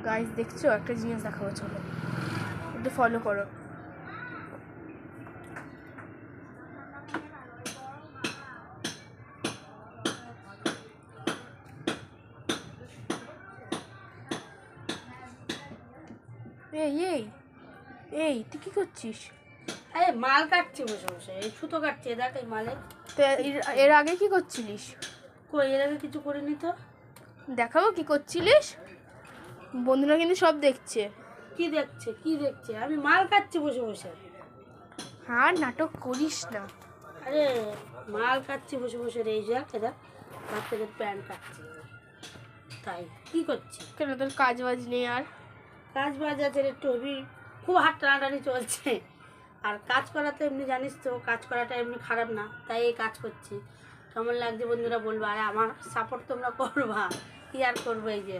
Guys দেখছো, একটা জিনিস দেখাবো, চলো একটু ফলো করো। এই এই এই তুই কি করছিস? আরে মাল কাটছি বসে বসে, এই সুতো কাটছি, দেখ এই মালে। তো এর আগে কি করছিলিস? কই এর আগে কিছু করিনি তো। দেখাবো কি করছিলিস, বন্ধুরা কিন্তু সব দেখছে। কি দেখছে কি দেখছে? আমি মাল কাটছি বসে বসে। হ্যাঁ, নাটক করিস না। আরে মাল কাটছি বসে বসে রে, এই দেখ এরা বাচ্চাদের প্যান্ট কাটছি। তাই কি করছি? কেন, তোর কাজ বাজ নেই আর? কাজ বাজ আছে একটু, খুব হাত টানাটানি চলছে। আর কাজ করা তো এমনি জানিস তো, কাজ করাটা এমনি খারাপ না, তাই এই কাজ করছি। কেমন লাগছে বন্ধুরা বলবো, আর আমার সাপোর্ট তোমরা করবা, কি আর করবো, এই যে